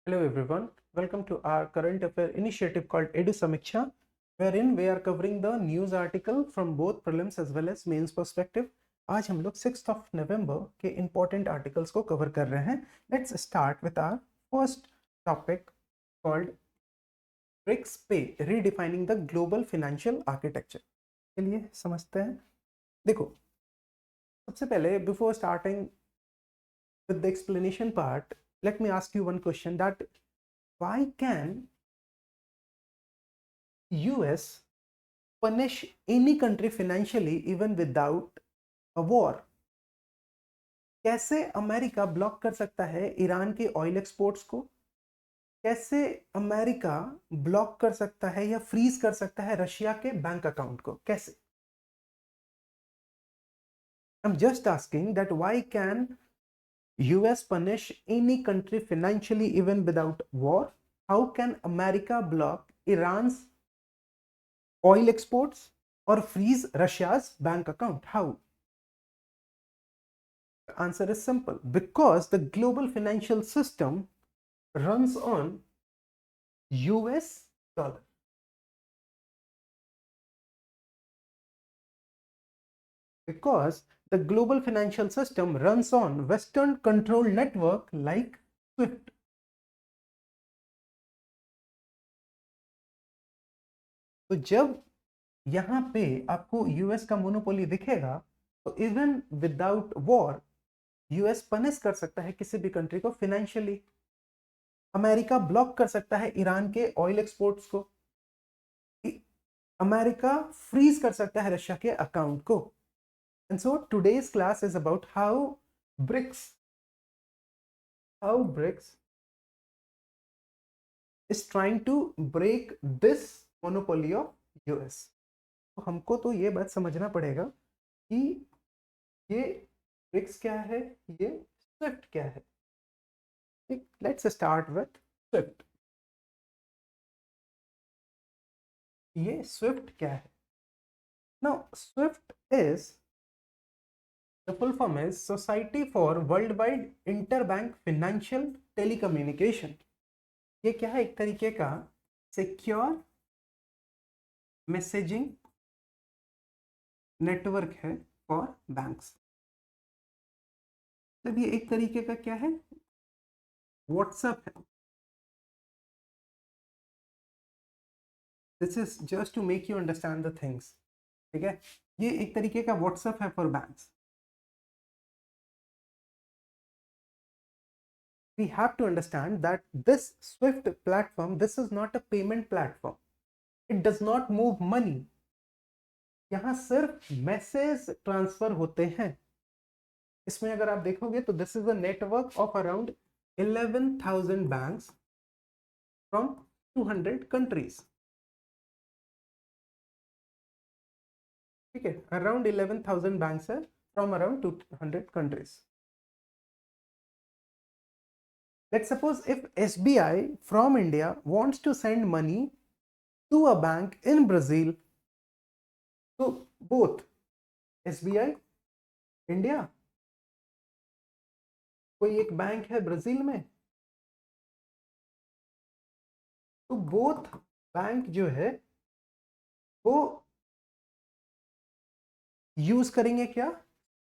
Hello everyone, welcome to our current affair initiative called Edu Samiksha, wherein we are covering the news article from both prelims as well as mains perspective. आज हम लोग 6th of November के important articles को cover कर रहे हैं. Let's start with our first topic called BRICS Pay, redefining the global financial architecture. चलिए समझते हैं. देखो, सबसे पहले before starting with the explanation part, let me ask you one question that why can US punish any country financially even without a war? कैसे America block कर सकता है ईरान के ऑयल एक्सपोर्ट्स को? कैसे अमेरिका ब्लॉक कर सकता है या फ्रीज कर सकता है रशिया के बैंक अकाउंट को? कैसे? I am just asking that why can US punish any country financially even without war? How can America block Iran's oil exports or freeze Russia's bank account? How? The answer is simple. Because the global financial system runs on US dollar. Because the global financial system runs on Western control network like SWIFT. तो जब यहाँ पे आपको US का monopoly दिखेगा तो even without war US punish कर सकता है किसी भी कंट्री को फाइनेंशियली. अमेरिका ब्लॉक कर सकता है ईरान के ऑयल एक्सपोर्ट्स को. अमेरिका फ्रीज कर सकता है रशिया के अकाउंट को. And so today's class is about how BRICS is trying to break this monopoly of US. तो हमको तो ये बात समझना पड़ेगा कि ये ब्रिक्स क्या है, ये स्विफ्ट क्या है. Let's start with SWIFT. ये स्विफ्ट क्या है? Now SWIFT is the full form is society for world wide interbank financial telecommunication. ये क्या है? एक तरीके का सिक्योर मैसेजिंग नेटवर्क है फॉर बैंक्स. जब ये एक तरीके का क्या है? व्हाट्सएप है. This is just to make you understand the things. ठीक है, ये एक तरीके का व्हाट्सएप है for banks. We have to understand that this SWIFT platform, this is not a payment platform. It does not move money. यहाँ सिर्फ message transfer होते हैं. इसमें अगर आप देखोगे तो this is a network of around 11,000 banks from 200 countries. ठीक है, अराउंड 11,000 बैंक्स है from around 200 countries. Let's suppose if SBI from India wants to send money to a bank in Brazil, so both SBI India, कोई एक bank है Brazil में, तो both bank जो है वो यूज करेंगे क्या?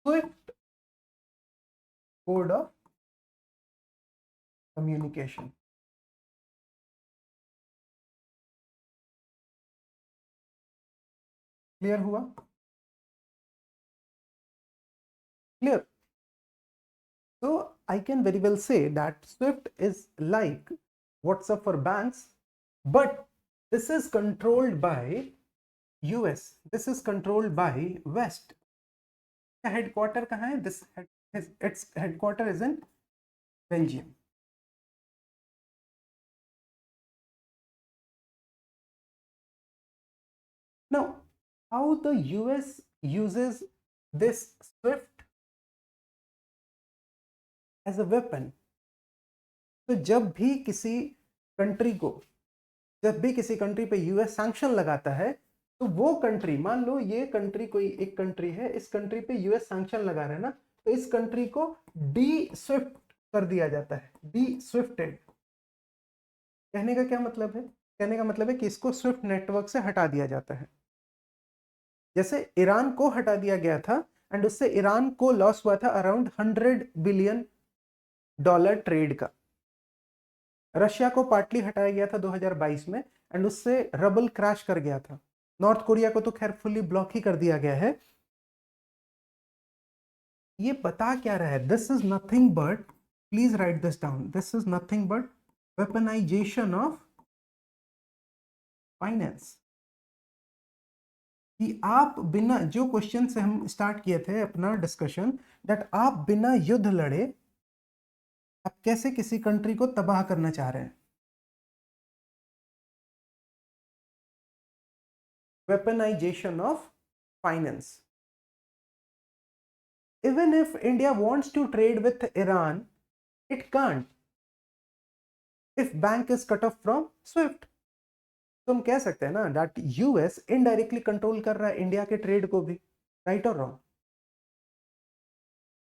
Swift code of communication. Clear हुआ? Clear. So I can very well say that SWIFT is like WhatsApp for banks, but this is controlled by US. This is controlled by West. Headquarter कहाँ है? Its headquarter is in Belgium. Now, how the US uses this SWIFT as a weapon? तो जब भी किसी country पे US sanction लगाता है तो वो कंट्री, मान लो ये कंट्री कोई एक कंट्री है, इस कंट्री पे यूएस सैंक्शन लगा रहा है ना, तो इस कंट्री को डी स्विफ्ट कर दिया जाता है. डी स्विफ्टेड. कहने का क्या मतलब है? कहने का मतलब है कि इसको स्विफ्ट नेटवर्क से हटा दिया जाता है। जैसे ईरान को हटा दिया गया था एंड उससे ईरान को लॉस हुआ था अराउंड $100 बिलियन ट्रेड का। रशिया को पार्टली हटाया गया था 2022 में एंड उससे रबल क्रैश कर गया था। नॉर्थ कोरिया को तो खैर फुली ब्लॉक ही कर दिया गया है। ये बता क्या रहा है? This is nothing but, please right this down, this is nothing but weaponisation of finance. कि आप बिना, जो क्वेश्चन से हम स्टार्ट किए थे अपना डिस्कशन, दैट आप बिना युद्ध लड़े आप कैसे किसी कंट्री को तबाह करना चाह रहे हैं। Weaponisation of finance. Even if India wants to trade with Iran, it can't if bank is cut off from SWIFT. तो हम कह सकते हैं ना that US इनडायरेक्टली कंट्रोल कर रहा है इंडिया के ट्रेड को भी, राइट और रॉन्ग?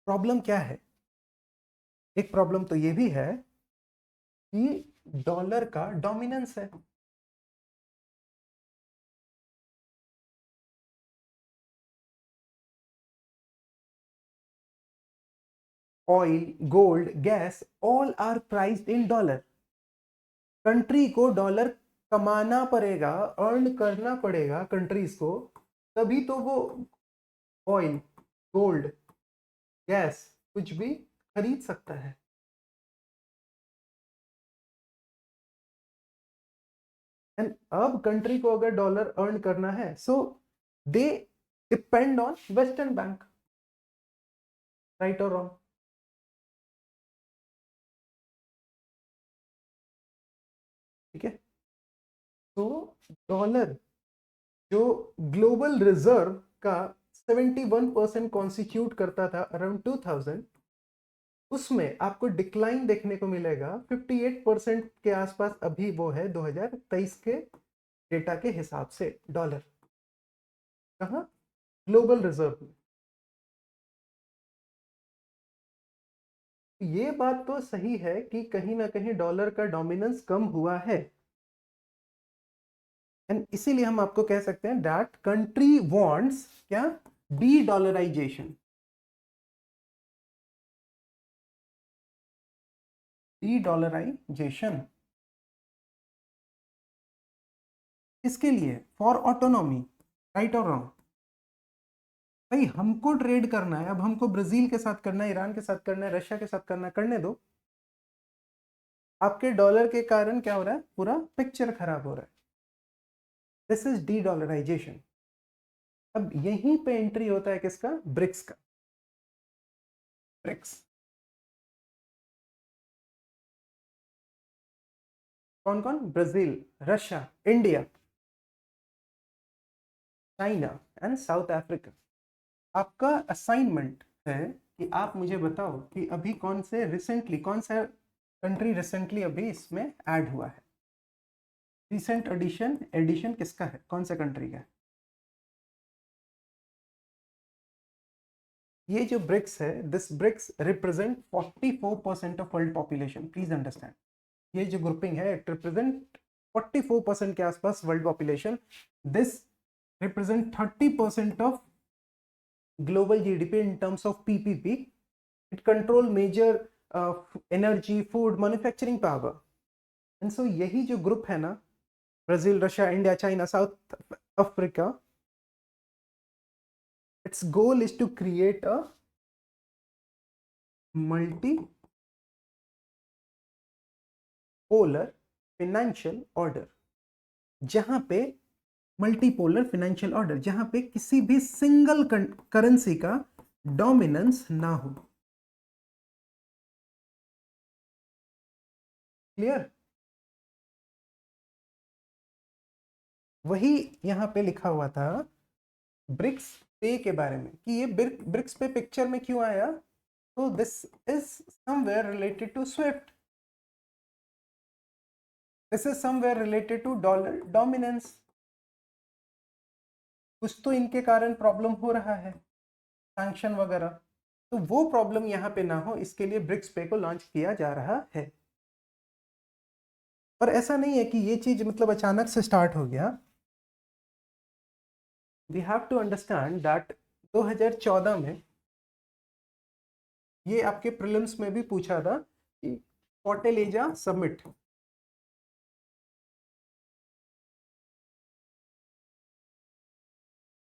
प्रॉब्लम क्या है? एक प्रॉब्लम तो ये भी है कि डॉलर का डोमिनेंस है। Oil, gold, gas, all are priced in dollar. Country को डॉलर कमाना पड़ेगा, अर्न करना पड़ेगा कंट्रीज को, तभी तो वो ऑयल, गोल्ड, गैस कुछ भी खरीद सकता है। एंड अब कंट्री को अगर डॉलर अर्न करना है, so they depend on western bank, right और रॉन्ग? ठीक है। तो डॉलर जो ग्लोबल रिजर्व का 71% कॉन्स्टिट्यूट करता था अराउंड 2000, उसमें आपको डिक्लाइन देखने को मिलेगा 58% के आसपास अभी वो है 2023 के डेटा के हिसाब से। डॉलर कहाँ? ग्लोबल रिजर्व में। ये बात तो सही है कि कहीं ना कहीं डॉलर का डोमिनेंस कम हुआ है, एंड इसीलिए हम आपको कह सकते हैं दैट कंट्री वांट्स क्या? Dedollarization. डी डॉलराइजेशन इसके लिए फॉर ऑटोनॉमी, राइट और रॉन्ग? भाई हमको ट्रेड करना है, अब हमको ब्राजील के साथ करना है, ईरान के साथ करना है, रशिया के साथ करना है, करने दो। आपके डॉलर के कारण क्या हो रहा है? पूरा पिक्चर खराब हो रहा है। This is dedollarization. अब यहीं पे एंट्री होता है किसका? ब्रिक्स का। ब्रिक्स कौन कौन? Brazil, Russia, India, China and south Africa. आपका असाइनमेंट है कि आप मुझे बताओ कि अभी कौन से रिसेंटली, कौन सा कंट्री रिसेंटली अभी इसमें ऐड हुआ है। रिसेंट एडिशन, एडिशन किसका है? कौन सा कंट्री का है? ये जो ब्रिक्स है, this BRICS represent 44% of world population, please understand. ये जो ग्रुपिंग है इट रिप्रेजेंट 44% के आसपास world population. This represent 30% of global GDP in terms of PPP. It control major energy, food, manufacturing power. And so यही जो group है ना, Brazil, Russia, India, China, south Africa, its goal is to create a multipolar financial order, जहां पे multipolar financial order, जहां पे किसी भी सिंगल करेंसी का डोमिनेंस ना हो। क्लियर? वही यहां पे लिखा हुआ था ब्रिक्स पे के बारे में कि ये ब्रिक्स पे पिक्चर में क्यों आया। तो this is somewhere related to SWIFT, this is somewhere related to dollar dominance. कुछ तो इनके कारण प्रॉब्लम हो रहा है, सैंक्शन वगैरह, तो वो प्रॉब्लम यहाँ पे ना हो इसके लिए ब्रिक्स पे को लॉन्च किया जा रहा है। और ऐसा नहीं है कि ये चीज मतलब अचानक से स्टार्ट हो गया। We have to understand that 2014 में ये आपके प्रीलिम्स में भी पूछा था कि फोर्टेलेजा समिट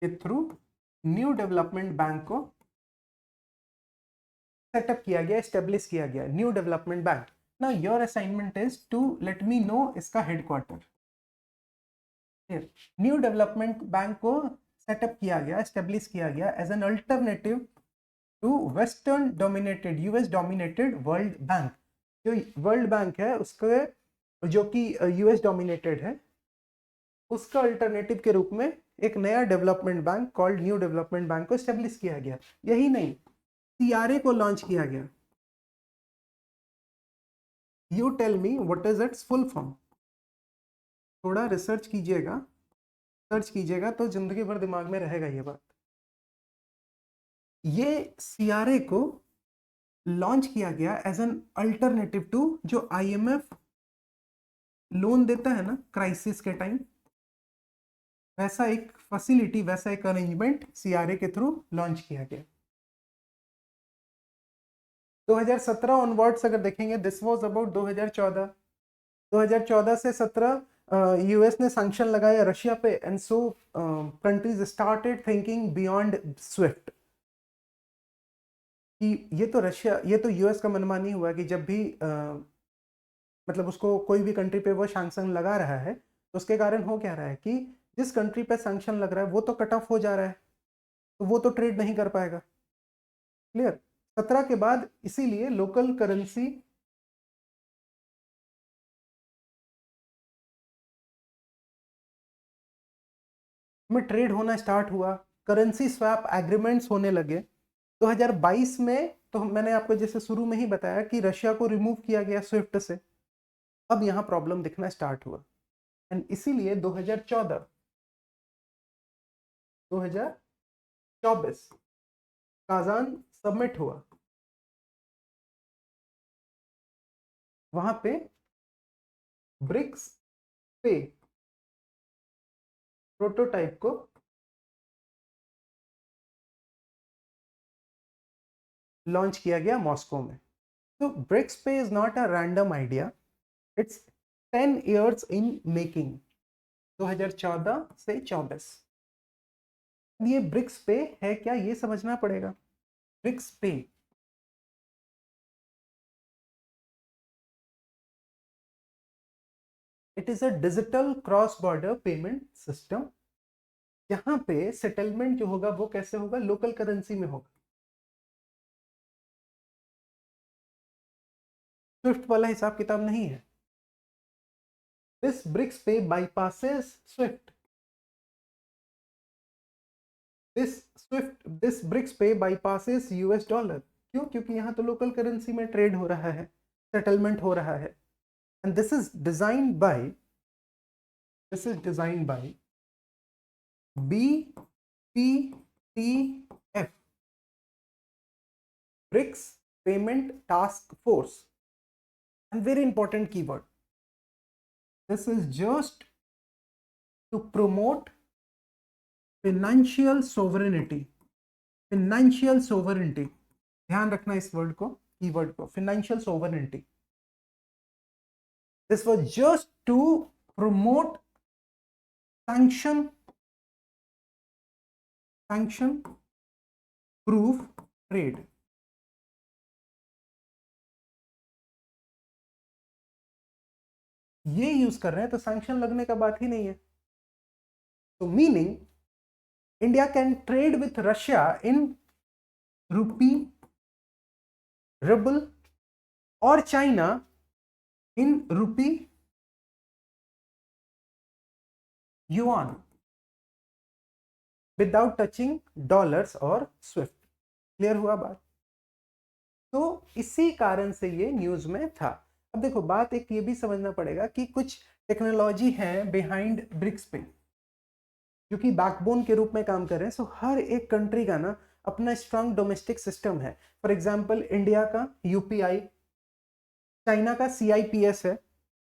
के थ्रू न्यू डेवलपमेंट बैंक को सेटअप किया गया, एस्टेब्लिश किया गया, new development bank. Now your assignment is to let me know इसका हेडक्वार्टर। न्यू डेवलपमेंट बैंक को सेटअप किया गया, एस्टेब्लिश किया गया as an alternative to western dominated, US dominated world bank. जो वर्ल्ड बैंक है उसके, जो कि यूएस डोमिनेटेड है, उसका अल्टरनेटिव के रूप में एक नया development bank called new development bank को एस्टेब्लिश किया गया। यही नहीं, सीआरए को लॉन्च किया गया। You tell me what is its full form. थोड़ा रिसर्च कीजिएगा, सर्च कीजिएगा तो जिंदगी भर दिमाग में रहेगा ये बात। ये सीआरए को लॉन्च किया गया एज एन अल्टरनेटिव टू जो आईएमएफ लोन देता है ना क्राइसिस के टाइम, वैसा एक फैसिलिटी, वैसा एक अरेंजमेंट सीआरए के थ्रू लॉन्च किया गया। 2017 ऑनवर्ड्स अगर देखेंगे, दिस वाज अबाउट 2014 से 17 यूएस ने सैंक्शन लगाया रशिया पे, and so countries started thinking beyond Swift कि ये तो रशिया, ये तो यूएस का मनमानी हुआ कि जब भी मतलब उसको कोई भी कंट्री पे वो सैंक्शन लगा रहा है तो उसके कारण हो क्या रहा है कि जिस कंट्री पे सैंक्शन लग रहा है वो तो कट ऑफ हो जा रहा है, तो वो तो ट्रेड नहीं कर पाएगा। क्लियर? 17 के बाद इसीलिए लोकल करेंसी में ट्रेड होना स्टार्ट हुआ, करेंसी स्वैप एग्रीमेंट्स होने लगे। 2022 में तो मैंने आपको जैसे शुरू में ही बताया कि रशिया को रिमूव किया गया स्विफ्ट से, अब यहां प्रॉब्लम दिखना स्टार्ट हुआ। एंड इसीलिए 2024 काजान सबमिट हुआ, वहां पे ब्रिक्स पे प्रोटोटाइप को लॉन्च किया गया मॉस्को में। तो ब्रिक्स पे is not a random idea, it's 10 years in making, 2014 से 24। ये ब्रिक्स पे है क्या, ये समझना पड़ेगा। ब्रिक्स पे it is a digital cross border payment system, जहां पे सेटलमेंट जो होगा वो कैसे होगा, लोकल करेंसी में होगा। स्विफ्ट वाला हिसाब किताब नहीं है। दिस ब्रिक्स पे बाईपासेस स्विफ्ट, दिस ब्रिक्स पे बाईपासेस यूएस डॉलर। क्यों? क्योंकि यहाँ तो लोकल करेंसी में ट्रेड हो रहा है, सेटलमेंट हो रहा है। And this is designed by BPTF, BRICS payment task force. And very important keyword, this is just to promote financial sovereignty, financial sovereignty, ध्यान रखना इस वर्ड को, कीवर्ड को, financial sovereignty। this was just to promote sanction proof trade। ये use कर रहे हैं तो सैंक्शन लगने का बात ही नहीं है। तो meaning India can trade with Russia in rupee, ruble और China in rupee, yuan, without touching dollars और स्विफ्ट। क्लियर हुआ बात? तो इसी कारण से ये न्यूज में था। अब देखो बात एक ये भी समझना पड़ेगा कि कुछ टेक्नोलॉजी है बिहाइंड ब्रिक्स पे जो कि बैकबोन के रूप में काम कर रहे हैं। सो हर एक कंट्री का ना अपना स्ट्रांग डोमेस्टिक सिस्टम है। फॉर एग्जांपल इंडिया का यूपीआई, चाइना का सीआईपीएस है,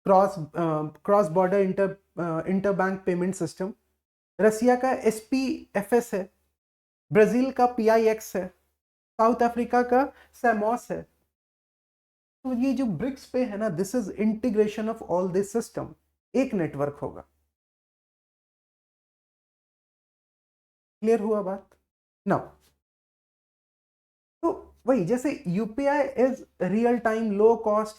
cross border inter bank payment system. Russia का SPFS है, ब्राजील का PIX है, साउथ अफ्रीका का सैमोस है। तो ये जो ब्रिक्स पे है ना, this is integration of all this system, एक नेटवर्क होगा। क्लियर हुआ बात? नाउ तो वही, जैसे UPI is real time low cost,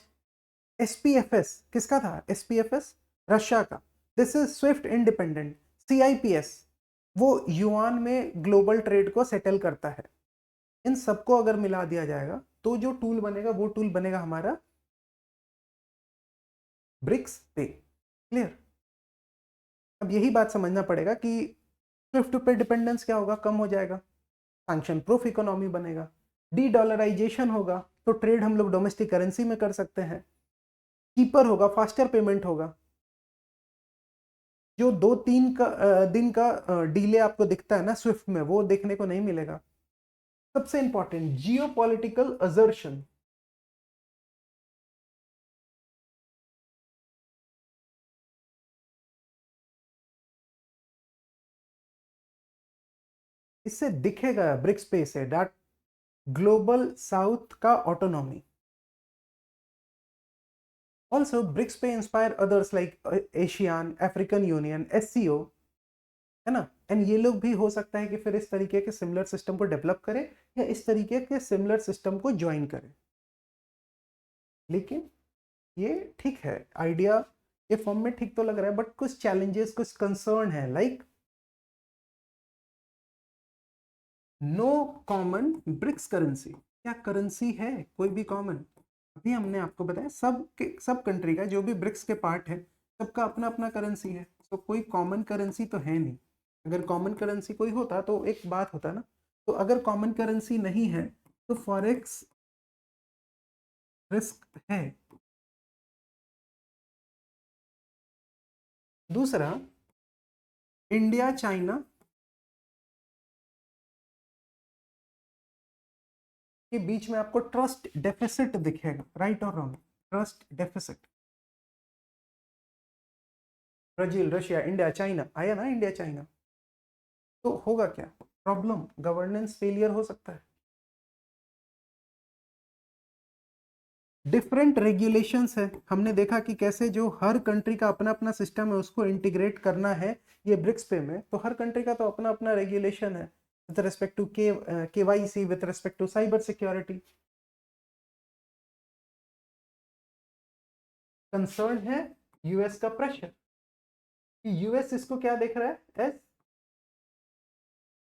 SPFS किसका था? SPFS रशिया का। This is Swift independent. CIPS वो युआन में ग्लोबल ट्रेड को सेटल करता है। इन सबको अगर मिला दिया जाएगा तो जो टूल बनेगा वो टूल बनेगा हमारा ब्रिक्स पे। क्लियर? अब यही बात समझना पड़ेगा कि स्विफ्ट पे डिपेंडेंस क्या होगा, कम हो जाएगा, सैंक्शन प्रूफ इकोनॉमी बनेगा, डी डॉलराइजेशन होगा, तो ट्रेड हम लोग डोमेस्टिक करेंसी में कर सकते हैं, चीपर होगा, फास्टर पेमेंट होगा। जो 2-3 दिन का डिले आपको दिखता है ना स्विफ्ट में, वो देखने को नहीं मिलेगा। सबसे इंपॉर्टेंट, जियो पॉलिटिकल असर्शन। इससे दिखेगा ब्रिक्स पे से दैट ग्लोबल साउथ का autonomy. Also BRICS pay inspire others like ASEAN, African union, SCO, है ना। एंड ये लोग भी हो सकता है कि फिर इस तरीके के सिमिलर सिस्टम को डेवलप करें या इस तरीके के सिमिलर सिस्टम को ज्वाइन करें। लेकिन ये ठीक है, आइडिया ये फॉर्म में ठीक तो लग रहा है, बट कुछ चैलेंजेस, कुछ कंसर्न है, like no common BRICS currency. क्या करेंसी है कोई भी कॉमन? अभी हमने आपको बताया सब कंट्री का जो भी ब्रिक्स के पार्ट है सबका अपना अपना करेंसी है, तो कोई कॉमन करेंसी तो है नहीं। अगर कॉमन करेंसी कोई होता तो एक बात होता ना। तो अगर कॉमन करेंसी नहीं है तो फॉरेक्स रिस्क है। दूसरा, इंडिया चाइना के बीच में आपको ट्रस्ट डेफिसिट दिखेगा, राइट और wrong? Trust deficit. Brazil, Russia, India, China आया ना, इंडिया चाइना। तो होगा क्या प्रॉब्लम? गवर्नेंस फेलियर हो सकता है। डिफरेंट रेगुलेशंस है, हमने देखा कि कैसे जो हर कंट्री का अपना अपना सिस्टम है उसको इंटीग्रेट करना है ये ब्रिक्स पे में। तो हर कंट्री का तो अपना अपना रेगुलेशन है with respect to KYC, with respect to cyber security. Concern है यूएस का प्रेशर, कि यूएस इसको क्या देख रहा है? As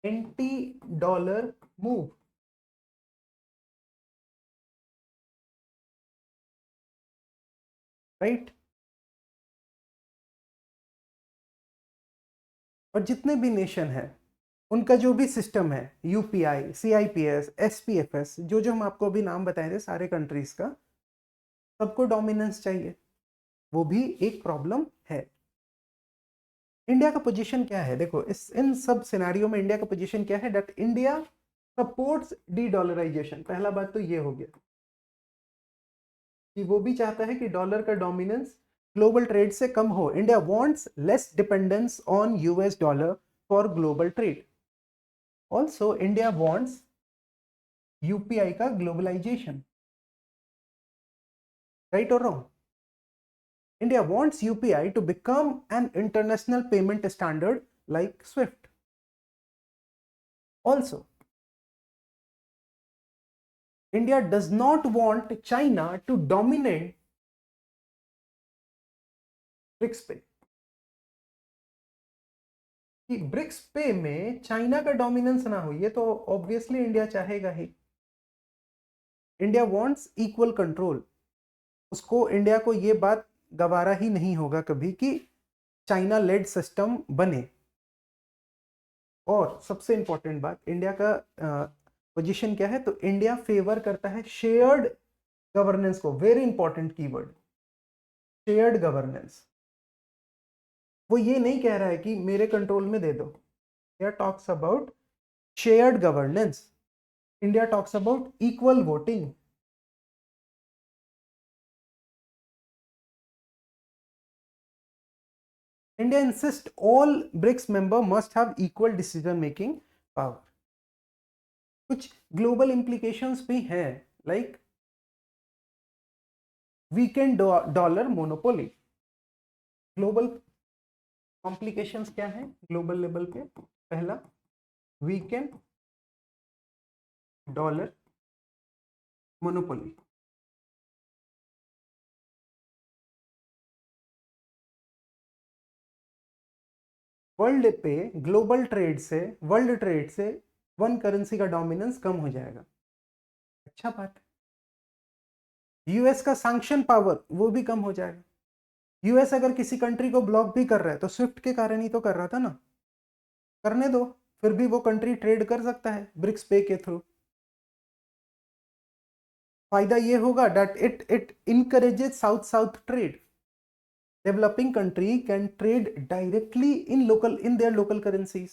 anti dollar move. Right? और जितने भी नेशन है उनका जो भी सिस्टम है, UPI, CIPS, SPFS, जो जो हम आपको अभी नाम बताए थे सारे कंट्रीज का, सबको डोमिनेंस चाहिए, वो भी एक प्रॉब्लम है। इंडिया का पोजीशन क्या है? देखो इस इन सब सिनेरियो में इंडिया का पोजीशन क्या है? That India supports dedollarization. पहला बात तो ये हो गया कि वो भी चाहता है कि डॉलर का डोमिनेंस ग्लोबल ट्रेड से कम हो। India wants less dependence on US dollar for global trade. Also India wants UPI का ग्लोबलाइजेशन, राइट और wrong? India wants UPI to become an international payment standard like SWIFT. Also, India does not want China to dominate BRICS pay, कि BRICS pay में China का dominance ना हो, ये तो obviously India चाहेगा ही। India wants equal control. उसको, इंडिया को ये बात गवारा ही नहीं होगा कभी कि चाइना लेड सिस्टम बने। और सबसे इंपॉर्टेंट बात, इंडिया का पोजीशन क्या है? तो इंडिया फेवर करता है शेयर्ड गवर्नेंस को। Very important keyword, shared governance. वो ये नहीं कह रहा है कि मेरे कंट्रोल में दे दो। India talks about shared governance. India talks about equal voting. India insist all BRICS member must have equal decision making power. कुछ ग्लोबल इंप्लीकेशंस भी हैं, like weekend dollar monopoly. Global complications क्या है ग्लोबल लेवल पे? पहला, weekend dollar monopoly. World पे global trade से, world trade से वन करेंसी का डोमिनेंस कम हो जाएगा। अच्छा बात है। यूएस का सैंक्शन पावर वो भी कम हो जाएगा। यूएस अगर किसी कंट्री को ब्लॉक भी कर रहा है तो स्विफ्ट के कारण ही तो कर रहा था ना, करने दो, फिर भी वो कंट्री ट्रेड कर सकता है ब्रिक्स पे के थ्रू। फायदा ये होगा that it encourages south south trade. Developing country can trade directly in their local currencies.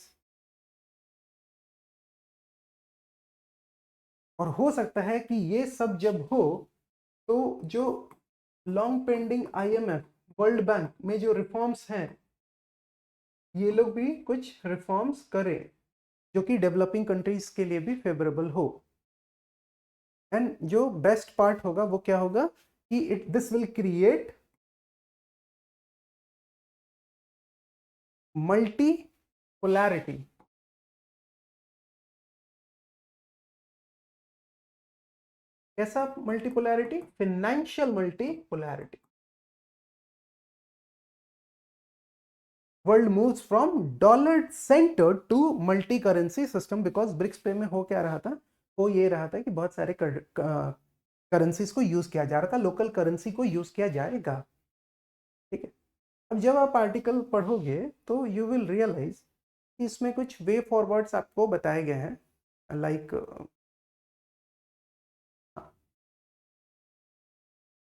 और हो सकता है कि ये सब जब हो तो जो long pending IMF world bank में जो रिफॉर्म्स हैं, ये लोग भी कुछ रिफॉर्म्स करें जो कि डेवलपिंग कंट्रीज के लिए भी फेवरेबल हो। एंड जो बेस्ट पार्ट होगा वो क्या होगा कि this will create multi polarity. कैसा multipolarity? Financial multipolarity. World moves from dollar centre to multi currency system, because BRICS pay में हो क्या रहा था, वो ये रहा था कि बहुत सारे करेंसीज को यूज किया जा रहा था, लोकल करेंसी को यूज किया जाएगा। ठीक है। अब जब आप आर्टिकल पढ़ोगे तो यू विल रियलाइज कि इसमें कुछ वे फॉरवर्ड्स आपको बताए गए हैं, लाइक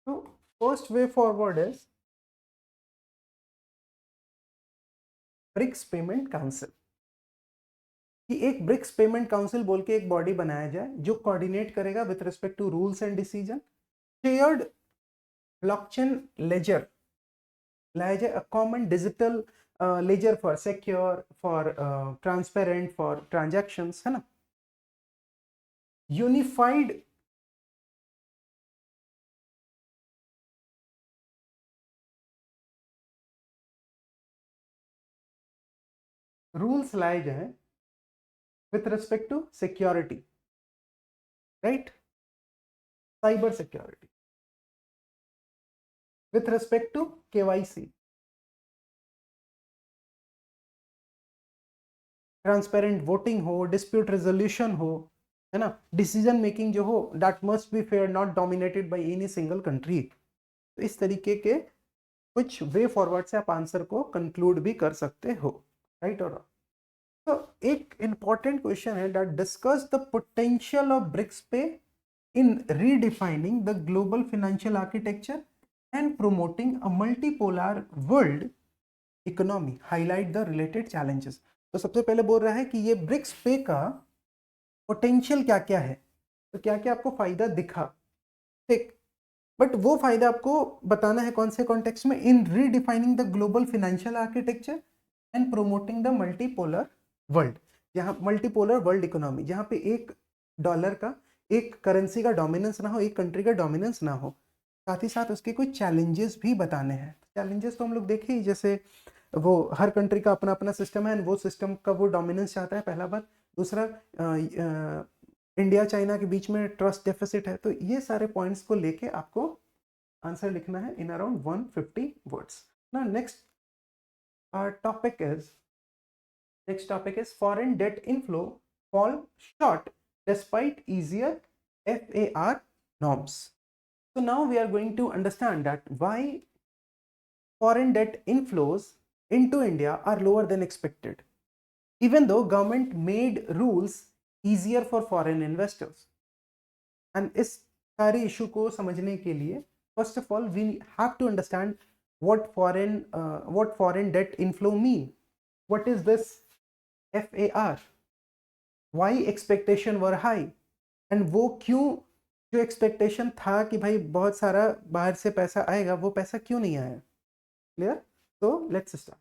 तो first way forward is BRICS payment council. कि एक ब्रिक्स पेमेंट काउंसिल बोल के एक बॉडी बनाया जाए जो कोऑर्डिनेट करेगा with respect to rules and decision. Shared blockchain ledger लाया जाए, a common digital ledger for secure, for transparent, for transactions, है ना। यूनिफाइड रूल्स लाए जाए with respect to security, right, cyber security, with respect to KYC, transparent voting हो, dispute resolution हो, है ना, डिसीजन मेकिंग जो हो that must be fair, not dominated by any single country. तो इस तरीके के कुछ वे फॉरवर्ड से आप आंसर को कंक्लूड भी कर सकते हो, राइट और रॉन्ग। तो एक इंपॉर्टेंट क्वेश्चन है that discuss the potential of BRICS पे in redefining the global financial architecture and promoting a multipolar world economy, highlight the related challenges। तो सबसे पहले बोल रहा है कि ये ब्रिक्स पे का पोटेंशियल क्या क्या है, तो क्या क्या आपको फायदा दिखा, ठीक, बट वो फायदा आपको बताना है कौन से कॉन्टेक्स्ट में, in redefining the global financial architecture and promoting the multipolar world, जहां मल्टीपोलर वर्ल्ड इकोनॉमी, जहां पे एक डॉलर का, एक करेंसी का डोमिनेंस ना हो, एक कंट्री का डोमिनेंस ना हो। साथ ही साथ उसके कुछ चैलेंजेस भी बताने हैं। चैलेंजेस तो हम लोग देखे ही, जैसे वो हर कंट्री का अपना अपना सिस्टम है, वो सिस्टम का वो डोमिनेंस चाहता है, पहला बात। दूसरा, इंडिया चाइना के बीच में ट्रस्ट डेफिसिट है। तो ये सारे पॉइंट्स को लेके आपको आंसर लिखना है इन अराउंड 150 वर्ड्स। ना next topic is next topic is foreign debt inflow fall short despite easier FAR norms. So now we are going to understand that why foreign debt inflows into India are lower than expected, even though government made rules easier for foreign investors. And इस सारे issue को समझने के लिए first of all we have to understand what foreign debt inflow mean. What is this FAR? Why expectation were high? And वो क्यों, जो expectation था कि भाई बहुत सारा बाहर से पैसा आएगा, वो पैसा क्यों नहीं आया? क्लियर? तो लेट्स स्टार्ट।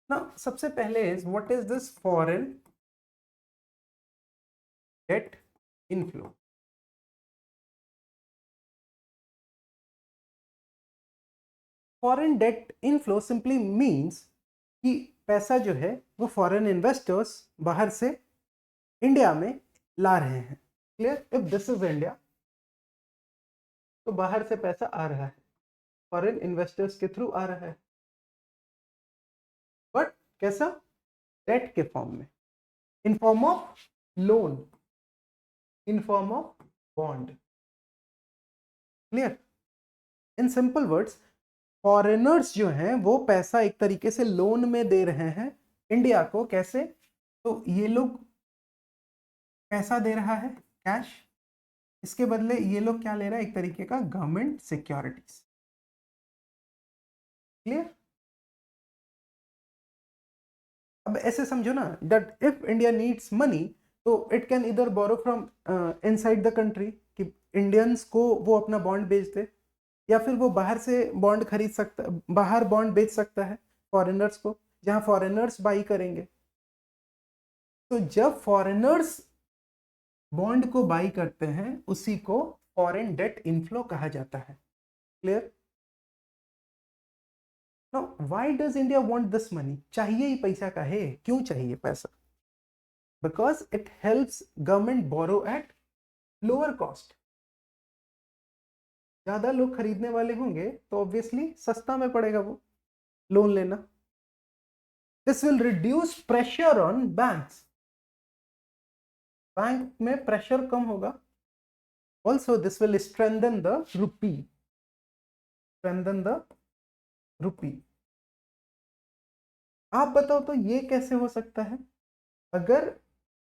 ना सबसे पहले is what is this foreign debt inflow. Foreign debt inflow simply means कि पैसा जो है वो फॉरेन इन्वेस्टर्स बाहर से इंडिया में ला रहे हैं। Clear? If this is India तो बाहर से पैसा आ रहा है, फॉरेन इन्वेस्टर्स के थ्रू आ रहा है, बट कैसा? डेट के फॉर्म में, in form of loan, in form of bond. Clear? In simple words, foreigners जो हैं वो पैसा एक तरीके से लोन में दे रहे हैं इंडिया को। कैसे? तो ये लोग पैसा दे रहा है कैश, इसके बदले ये लोग क्या ले रहा है? एक तरीके का गवर्नमेंट सिक्योरिटीज। क्लियर? अब ऐसे समझो ना that if India needs money तो इट कैन इधर borrow from inside the country, कि इंडियंस को वो अपना बॉन्ड बेच दे, या फिर वो बाहर से बॉन्ड खरीद सकता, बाहर बॉन्ड बेच सकता है फॉरेनर्स को, जहां फॉरेनर्स बाई करेंगे। तो जब फॉरेनर्स बॉन्ड को बाई करते हैं उसी को फॉरेन डेट इनफ्लो कहा जाता है। Clear? No, why does India want this money? चाहिए ही पैसा का है। क्यों चाहिए पैसा? Because it helps government borrow at lower cost. ज्यादा लोग खरीदने वाले होंगे तो ऑब्वियसली सस्ता में पड़ेगा वो लोन लेना। This will reduce pressure on banks, bank में प्रेशर कम होगा। Also this will strengthen the rupee, strengthen the rupee. आप बताओ तो ये कैसे हो सकता है? अगर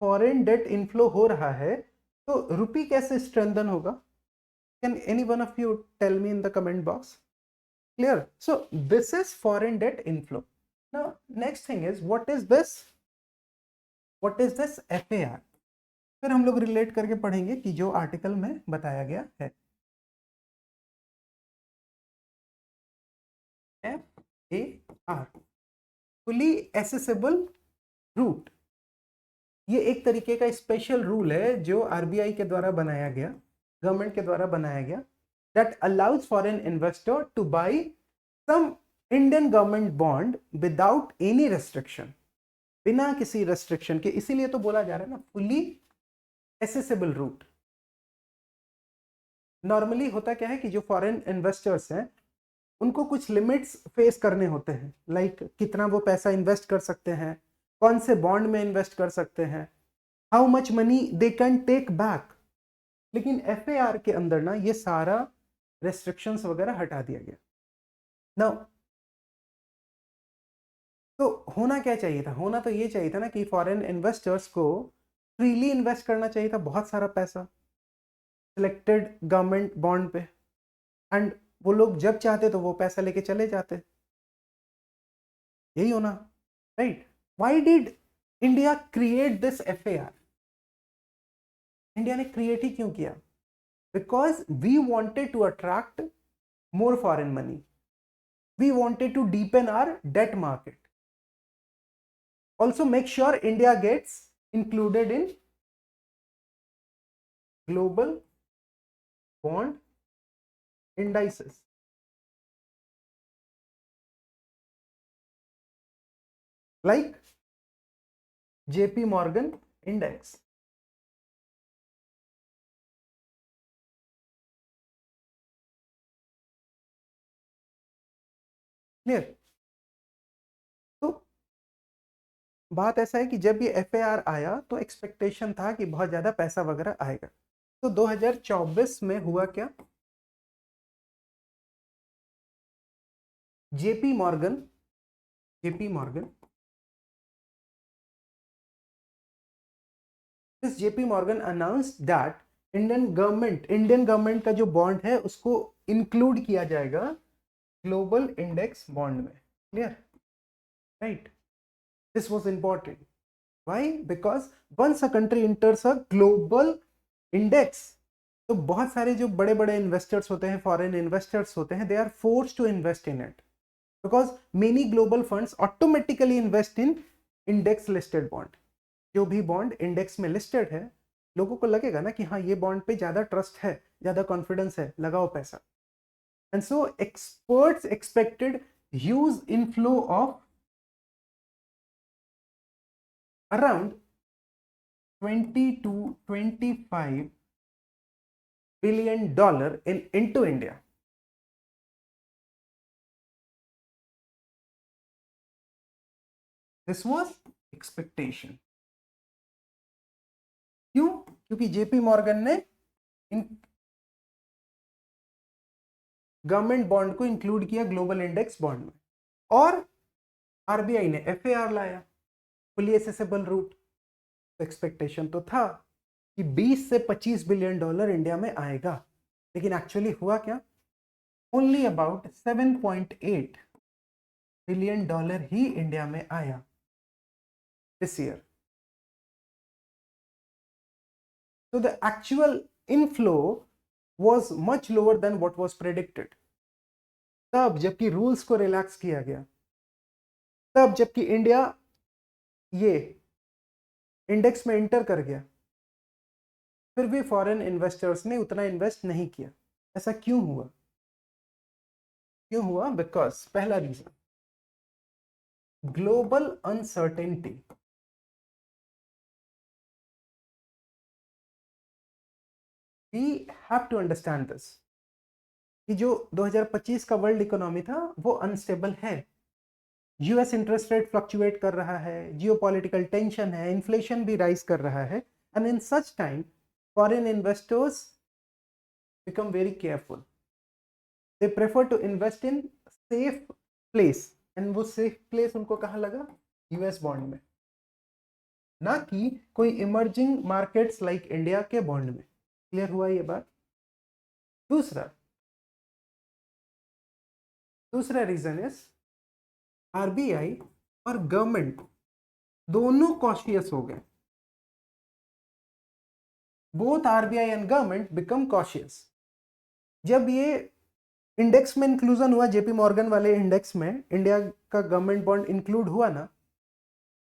फॉरेन डेट इनफ्लो हो रहा है तो रुपी कैसे स्ट्रेंथन होगा? Can any one of you tell me in the comment box? Clear? So this is foreign debt inflow. Now next thing is what is this? What is this FAR? फिर हम लोग relate करके पढ़ेंगे कि जो article में बताया गया है। FAR, fully accessible route. ये एक तरीके का स्पेशल रूल है जो आरबीआई के द्वारा बनाया गया, गवर्नमेंट के द्वारा बनाया गया, that allows foreign investor to buy some Indian government bond without any restriction, बिना किसी रेस्ट्रिक्शन के। इसीलिए तो बोला जा रहा है ना फुली एसेसिबल रूट। नॉर्मली होता क्या है कि जो फॉरेन इन्वेस्टर्स हैं उनको कुछ लिमिट्स फेस करने होते हैं, लाइक कितना वो पैसा इन्वेस्ट कर सकते हैं, कौन से बॉन्ड में इन्वेस्ट कर सकते हैं, how much money they can take back. लेकिन एफएआर के अंदर ना ये सारा रेस्ट्रिक्शंस वगैरह हटा दिया गया। नाउ तो होना क्या चाहिए था? होना तो ये चाहिए था ना कि फॉरेन इन्वेस्टर्स को फ्रीली इन्वेस्ट करना चाहिए था बहुत सारा पैसा सिलेक्टेड गवर्नमेंट बॉन्ड पे, एंड वो लोग जब चाहते तो वो पैसा लेके चले जाते। यही होना, right? Why did India create this FAR? India ने क्रिएट ही क्यों किया? Because we wanted to attract more foreign money. We wanted to deepen our debt market. Also make sure India gets included in global bond indices. Like JP Morgan index. Clear? तो बात ऐसा है कि जब ये एफएआर आया तो expectation था कि बहुत ज्यादा पैसा वगैरह आएगा। तो 2024 में हुआ क्या? JP Morgan this JP Morgan announced that Indian government का जो बॉन्ड है उसको इंक्लूड किया जाएगा ग्लोबल इंडेक्स बॉन्ड में। Clear? Right? This was important. Why? Because once a country enters a global index तो बहुत सारे जो बड़े बड़े इन्वेस्टर्स होते हैं, फॉरेन इन्वेस्टर्स होते हैं, they are forced to invest in it. because many global funds automatically invest in index listed bond. जो भी बॉन्ड इंडेक्स में लिस्टेड है, लोगों को लगेगा ना कि हाँ ये बॉन्ड पे ज्यादा ट्रस्ट है, ज्यादा कॉन्फिडेंस है, लगाओ पैसा. And so experts expected huge inflow of around 20 to 25 billion dollar into India. This was expectation. क्यों? क्योंकि जेपी मॉर्गन ने इन गवर्नमेंट बॉन्ड को इंक्लूड किया ग्लोबल इंडेक्स बॉन्ड में, और आरबीआई ने एफएआर लाया, फुली एसेसेबल रूट. एक्सपेक्टेशन तो था कि 20 से 25 बिलियन डॉलर इंडिया में आएगा, लेकिन एक्चुअली हुआ क्या? Only about 7.8 billion dollar he India में आया this year. So the actual inflow was much lower than what was predicted. तब जबकि रूल्स को रिलैक्स किया गया, तब जबकि इंडिया ये इंडेक्स में एंटर कर गया, फिर भी फॉरेन इन्वेस्टर्स ने उतना इन्वेस्ट नहीं किया. ऐसा क्यों हुआ? क्यों हुआ? बिकॉज पहला reason, global uncertainty. We have to understand this कि जो 2025 का वर्ल्ड इकोनॉमी था वो अनस्टेबल है. यूएस इंटरेस्ट रेट फ्लक्चुएट कर रहा है, जियोपॉलिटिकल टेंशन है, इन्फ्लेशन भी राइज कर रहा है, and in such time foreign investors become very careful. They prefer to invest in safe place, and वो सेफ प्लेस उनको कहाँ लगा? यूएस बॉन्ड में, ना कि कोई इमर्जिंग मार्केट्स लाइक इंडिया के बॉन्ड में. क्लियर हुआ ये बात? दूसरा रीजन इज आरबीआई और गवर्नमेंट दोनों कॉशियस हो गए. Both RBI and government become cautious. जब ये इंडेक्स में इंक्लूजन हुआ, जेपी मॉर्गन वाले इंडेक्स में इंडिया का गवर्नमेंट बॉन्ड इंक्लूड हुआ ना,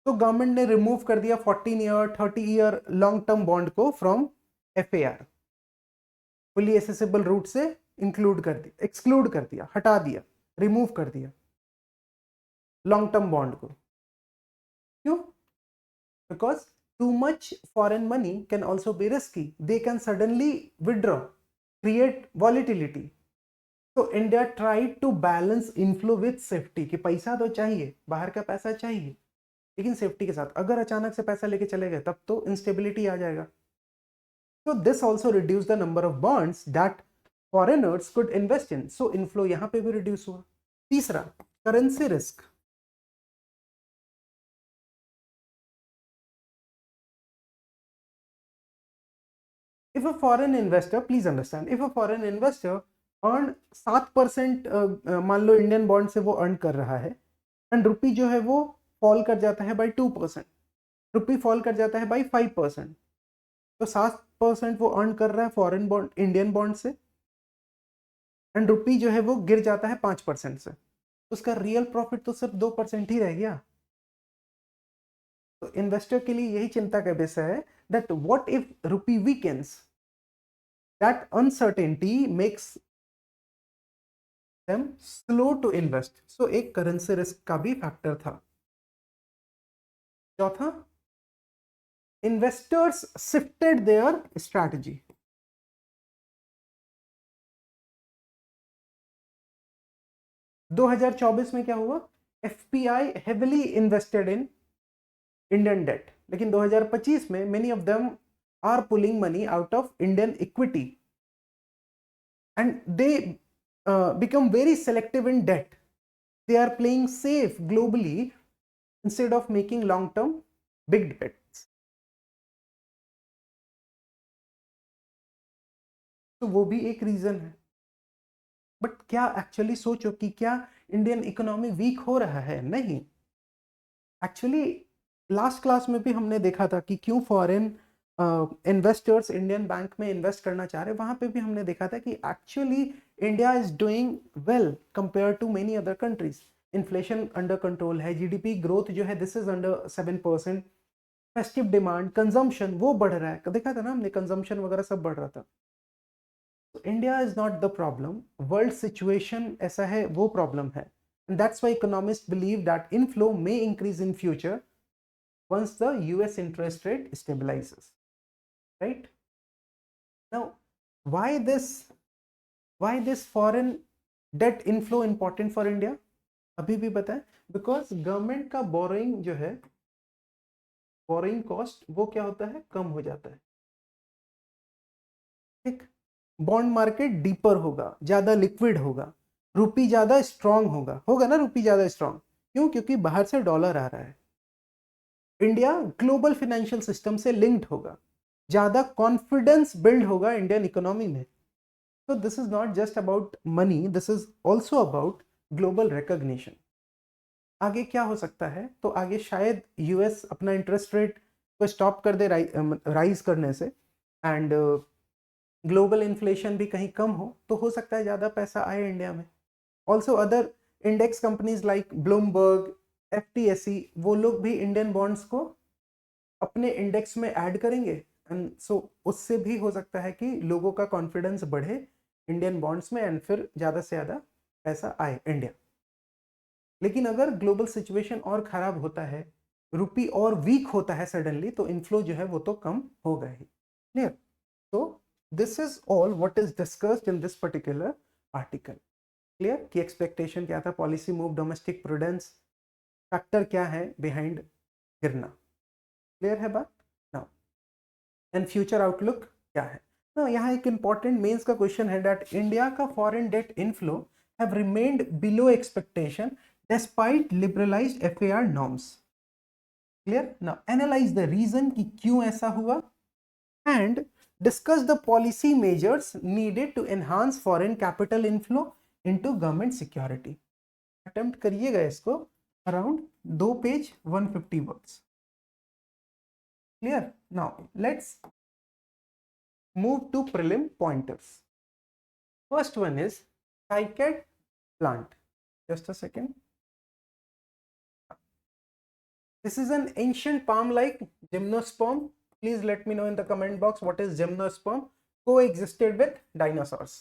तो गवर्नमेंट ने रिमूव कर दिया 14 year 30 year long term bond को from FAR. Fully accessible route से इंक्लूड कर दिया, एक्सक्लूड कर दिया, हटा दिया, रिमूव कर दिया लॉन्ग टर्म बॉन्ड को. क्यों? Because too much foreign money can also be risky. They can suddenly withdraw, create volatility. तो India try to balance inflow with safety, कि पैसा तो चाहिए, बाहर का पैसा चाहिए, लेकिन सेफ्टी के साथ. अगर अचानक से पैसा लेके चले गए तब तो इंस्टेबिलिटी आ जाएगा. So this also reduced the number of bonds that foreigners could invest in. So inflow यहाँ पे भी reduce हुआ. तीसरा, currency risk. If a foreign investor, please understand, if a foreign investor earn 7% मान लो इंडियन बॉन्ड से वो earn कर रहा है, एंड रुपी जो है वो फॉल कर जाता है बाई 2%, रुपी फॉल कर जाता है बाई 5%, तो 7% वो अर्न कर रहा है फॉरेन बॉन्ड, इंडियन बॉन्ड से, एंड रुपी जो है वो गिर जाता है 5% से, तो उसका रियल प्रॉफिट तो सिर्फ 2% ही रह गया. तो इन्वेस्टर के लिए यही चिंता का विषय है that what if rupee weakens. That uncertainty makes them slow to invest. So एक करेंसी रिस्क का भी फैक्टर था. चौथा, investors shifted their strategy. दो 2024 में क्या हुआ? FPI heavily invested in Indian debt, लेकिन 2025 में many of them are pulling money out of Indian equity and they become very selective in debt. They are playing safe globally instead of making long-term big bets. तो वो भी एक reason है. But क्या actually सोचो कि क्या Indian economy week हो रहा है? नहीं. एक्चुअली लास्ट क्लास में भी हमने देखा था कि क्यों फॉरेन इन्वेस्टर्स इंडियन बैंक में इन्वेस्ट करना चाह रहे. वहां पे भी हमने देखा था कि actually India is doing well compare to many other countries. Inflation under control है, जीडीपी ग्रोथ जो है this is under 7%, festive demand, consumption वो बढ़ रहा है, देखा था ना हमने कंजम्पशन वगैरह सब बढ़ रहा था। India is not the problem, world situation ऐसा है वो प्रॉब्लम है, and that's why economist believe that inflow may increase in future once the US interest rate stabilizes, right? Now, why this foreign debt inflow important for India? अभी भी बताएं, because government का borrowing जो है, borrowing cost वो क्या होता है, कम हो जाता है, ठीक। बॉन्ड मार्केट डीपर होगा, ज्यादा लिक्विड होगा, रुपी ज्यादा स्ट्रांग होगा ना, रुपी ज्यादा स्ट्रांग क्यों, क्योंकि बाहर से डॉलर आ रहा है। इंडिया ग्लोबल फाइनेंशियल सिस्टम से लिंक्ड होगा, ज्यादा कॉन्फिडेंस बिल्ड होगा इंडियन इकोनॉमी में। तो this is not just about money, this is also about global recognition. आगे क्या हो सकता है, तो आगे शायद यूएस अपना इंटरेस्ट रेट को स्टॉप कर दे राइज करने से, एंड ग्लोबल इन्फ्लेशन भी कहीं कम हो सकता है ज़्यादा पैसा आए इंडिया में। Also other index companies like Bloomberg, FTSE, वो लोग भी इंडियन बॉन्ड्स को अपने इंडेक्स में ऐड करेंगे, एंड सो उससे भी हो सकता है कि लोगों का कॉन्फिडेंस बढ़े इंडियन बॉन्ड्स में, एंड फिर ज़्यादा से ज़्यादा पैसा आए इंडिया। लेकिन अगर ग्लोबल सिचुएशन और ख़राब होता है, रुपी और वीक होता है सडनली, तो इन्फ्लो जो है वो तो कम होगा ही। क्लियर? तो this is all what is discussed in this particular article. Clear कि एक्सपेक्टेशन क्या था, policy move, domestic prudence, factor क्या है बिहाइंड गिरना। क्लियर है बात? नाउ एंड फ्यूचर आउटलुक क्या है। ना यहाँ एक इंपॉर्टेंट मेंस का क्वेश्चन है दैट इंडिया का foreign debt inflow have remained below expectation despite liberalised FAR norms. Clear? Now analyse the reason कि क्यों ऐसा हुआ, and discuss the policy measures needed to enhance foreign capital inflow into government security. Attempt करिएगा इसको around 2 page 150 words. Clear? Now let's move to prelim pointers. First one is cycad plant. Just a second. This is an ancient palm-like gymnosperm. Please let me know in the comment box what is gymnosperm. Coexisted with dinosaurs.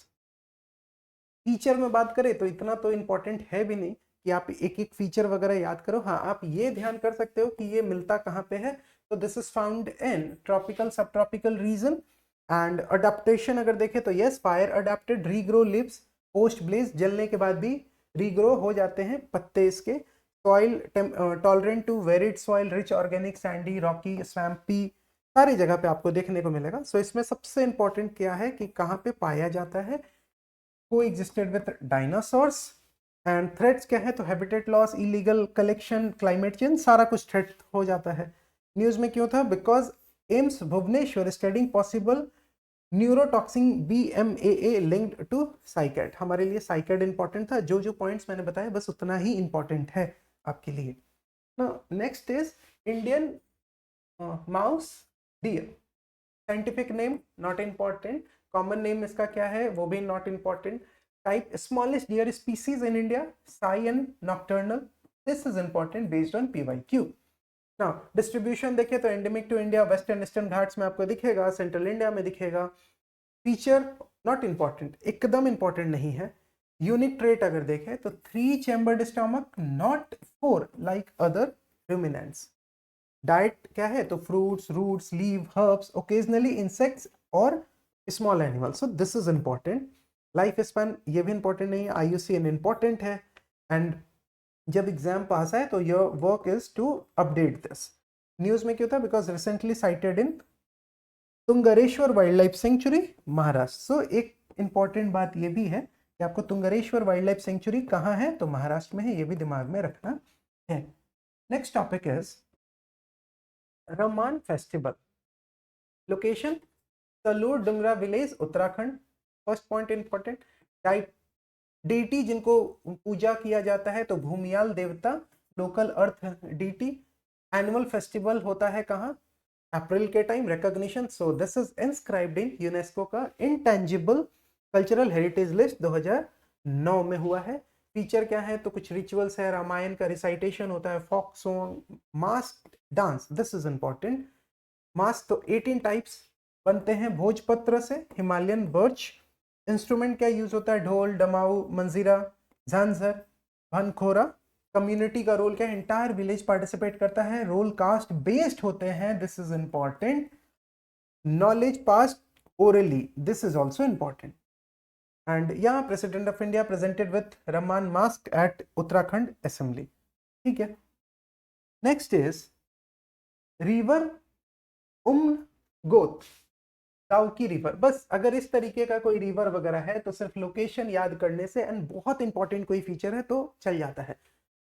Feature में बात करें तो इतना तो important है भी नहीं कि आप एक एक फीचर वगैरह याद करो। हाँ, आप ये ध्यान कर सकते हो कि ये मिलता कहाँ पे है। तो this is found in tropical sub tropical region. And adaptation अगर देखें तो yes, fire adapted, regrow leaves post blaze, जलने के बाद भी रीग्रो हो जाते हैं पत्ते इसके। Soil tolerant to varied soil, rich organic, sandy, rocky, swampy, सारी जगह पे आपको देखने को मिलेगा। सो इसमें सबसे इंपॉर्टेंट क्या है कि कहाँ पे पाया जाता है। कोएग्जिस्टेड विद डायनासोर्स। एंड थ्रेट्स क्या है, तो habitat loss, illegal collection, climate change, सारा कुछ थ्रेट हो जाता है। न्यूज में क्यों था, because AIIMS Bhubaneswar studying possible neurotoxin BMAA linked to cycad. हमारे लिए साइकैड इंपॉर्टेंट था। जो जो पॉइंट्स मैंने बताया बस उतना ही इंपॉर्टेंट है आपके लिए। Next is Indian mouse deer. Scientific name not important, common name इसका क्या है वो भी not important. Type smallest deer species in India, sign nocturnal, this is important based on PYQ। Now distribution देखें तो endemic to India, western eastern Ghats में आपको दिखेगा, सेंट्रल इंडिया में दिखेगा। फीचर नॉट इंपॉर्टेंट, एकदम इंपॉर्टेंट नहीं है। यूनिक ट्रेट अगर देखें तो 3 chambered stomach, not 4 like other ruminants. Diet क्या है, तो fruits, roots, leave, herbs, occasionally insects और small animal. So this is important. Life span ये भी इंपॉर्टेंट नहीं है, IUCN इंपॉर्टेंट है। एंड जब एग्जाम पास है तो your work is to update this. News में क्यों था, because recently sighted in Tungareshwar wild life sanctuary, Maharashtra. So एक इंपॉर्टेंट बात ये भी है कि आपको तुंगरेश्वर वाइल्ड लाइफ सेंचुरी कहाँ है, तो महाराष्ट्र में है, ये भी दिमाग में रखना है। Next topic is Ramman festival. Location Saloor Dungra village, Uttarakhand. First point important. Deity जिनको पूजा किया जाता है तो भूमियाल देवता, local earth deity. Annual festival होता है कहाँ, अप्रैल के time. Recognition, so this is inscribed in UNESCO का इंटेंजिबल कल्चरल हेरिटेज लिस्ट 2009 में हुआ है। फीचर क्या है, तो कुछ रिचुअल्स है, रामायण का रिसाइटेशन होता है, folk song, mask dance, this is important. Mask तो 18 टाइप्स बनते हैं भोजपत्र से, हिमालयन बर्च। इंस्ट्रूमेंट क्या यूज होता है, ढोल, डमाऊ, मंजीरा, झांझर, भनखोरा। कम्युनिटी का रोल क्या है, इंटायर विलेज पार्टिसिपेट करता है, रोल कास्ट बेस्ड होते हैं, this is important. Knowledge pass orally, this is also important. And यहाँ president of India presented with Ramman mask at Uttarakhand assembly. ठीक है, नेक्स्ट इज रिवर गोत, की रिवर। बस अगर इस तरीके का कोई रिवर वगैरह है तो सिर्फ लोकेशन याद करने से, एंड बहुत इंपॉर्टेंट कोई फीचर है तो चल जाता है।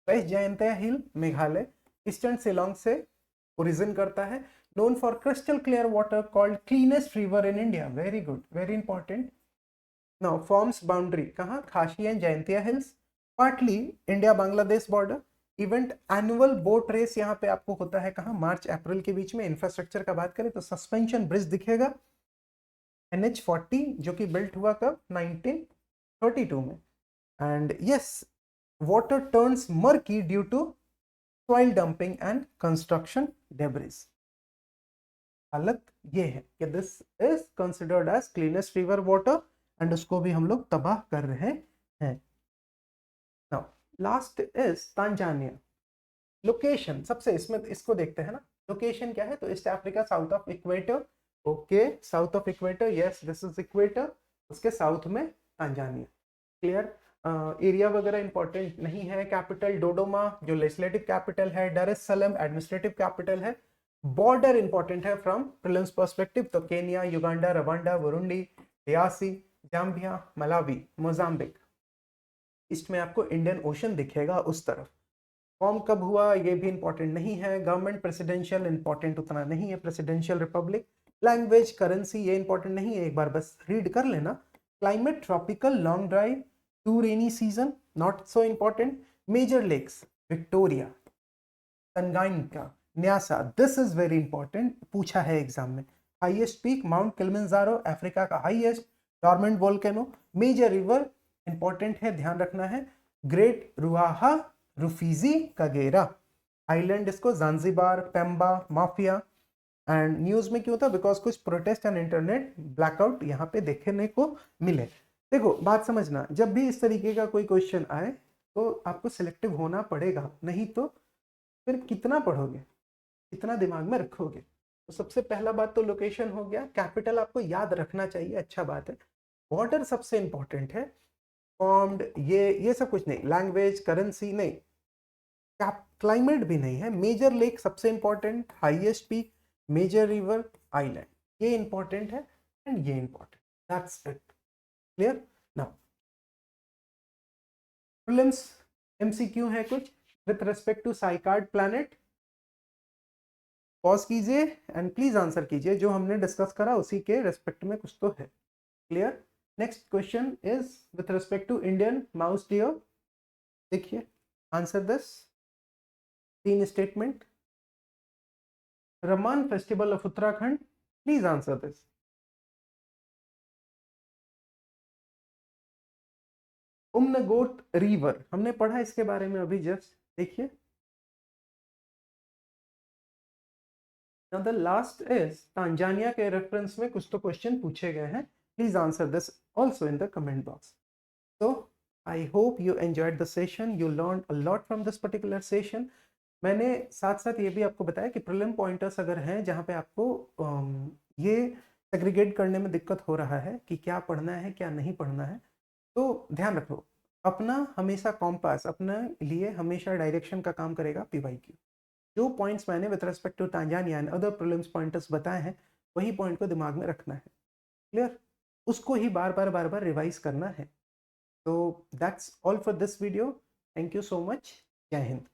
West Jaintia hill, Meghalaya, eastern Shillong से ओरिजिन करता है। Known for crystal clear water, called cleanest river in India, very good, very important. Now forms boundary, कहाँ, Khasi and Jaintia hills, partly India Bangladesh border. Event annual boat race यहाँ पे आपको होता है कहाँ, मार्च अप्रैल के बीच में। इंफ्रास्ट्रक्चर का बात करें तो सस्पेंशन ब्रिज दिखेगा, NH40, जो कि बिल्ट हुआ कब, 1932 में। And yes, water turns murky due to soil dumping and construction debris. हालत ये है कि this is considered as cleanest river water, and उसको भी हम लोग तबाह कर रहे हैं। Now last is Tanzania. Location सबसे, इसमें इसको देखते हैं ना, लोकेशन क्या है, तो east Africa, south of equator. Okay, south of equator, yes this is equator, उसके साउथ में तांजानिया। क्लियर, एरिया वगैरह इंपॉर्टेंट नहीं है। कैपिटल डोडोमा, जो लेजिस्लेटिव कैपिटल है, Dar es Salaam administrative capital है। बॉर्डर इंपॉर्टेंट है फ्रॉम प्रीलिम्स पर्सपेक्टिव, तो केनिया, युगांडा, रवांडा, बुरुंडी, डियासी, जाम्बिया, मलावी, मोजाम्बिक। ईस्ट में आपको इंडियन ओशन दिखेगा उस तरफ। फॉर्म कब हुआ ये भी इंपॉर्टेंट नहीं है। गवर्नमेंट प्रेसिडेंशियल, इंपॉर्टेंट उतना नहीं है, प्रेसिडेंशियल रिपब्लिक। लैंग्वेज, करेंसी, ये इंपॉर्टेंट नहीं है, एक बार बस रीड कर लेना। Climate tropical, long dry, two rainy season, not so important. Major lakes, Victoria, Tanganyika, Nyasa, this is very important, पूछा है एग्जाम में। Highest peak, Mount Kilimanjaro, Africa का highest dormant volcano. Major river important है, ध्यान रखना है, great रुआहा, रुफीजी, कगेरा। Island इसको जांजिबार, Pemba, mafia. And news में क्यों था, बिकॉज कुछ प्रोटेस्ट एंड इंटरनेट ब्लैकआउट यहाँ पे देखने को मिले। देखो बात समझना, जब भी इस तरीके का कोई क्वेश्चन आए तो आपको सिलेक्टिव होना पड़ेगा, नहीं तो फिर कितना पढ़ोगे, कितना दिमाग में रखोगे। तो सबसे पहला बात तो लोकेशन हो गया, कैपिटल आपको याद रखना चाहिए, अच्छा बात है। बॉर्डर सबसे इंपॉर्टेंट है, फॉर्म्ड, ये सब कुछ नहीं, लैंग्वेज, करेंसी नहीं, क्लाइमेट भी नहीं है। मेजर लेक सबसे important, highest peak, major river, island, ये इंपॉर्टेंट है, एंड ये important, that's it. Clear. Now prelims MCQ है कुछ विथ रेस्पेक्ट टू साइकार्ड प्लैनेट। पॉज कीजिए एंड प्लीज आंसर कीजिए, जो हमने डिस्कस करा उसी के रेस्पेक्ट में कुछ तो है। Clear. Next question is with respect to Indian mouse deer. देखिए, answer this, 3 statement. Ramman festival of Uttarakhand, please answer this. Umngot river, हमने पढ़ा इसके बारे में अभी जस्ट, देखिए। Now the last is Tanzania के रेफरेंस में कुछ तो क्वेश्चन पूछे गए हैं, please answer this also in the comment box. So I hope you enjoyed the session, you learned a lot from this particular session. मैंने साथ साथ ये भी आपको बताया कि प्रीलिम पॉइंटर्स अगर हैं जहाँ पे आपको ये सेग्रीगेट करने में दिक्कत हो रहा है कि क्या पढ़ना है क्या नहीं पढ़ना है, तो ध्यान रखो, अपना हमेशा कॉम्पास अपने लिए हमेशा डायरेक्शन का काम करेगा PYQ। जो पॉइंट्स मैंने with respect to Tanzania and other prelims pointers बताए हैं, वही पॉइंट को दिमाग में रखना है। क्लियर, उसको ही बार बार रिवाइज करना है। तो that's all for this video, thank you so much, जय हिंद।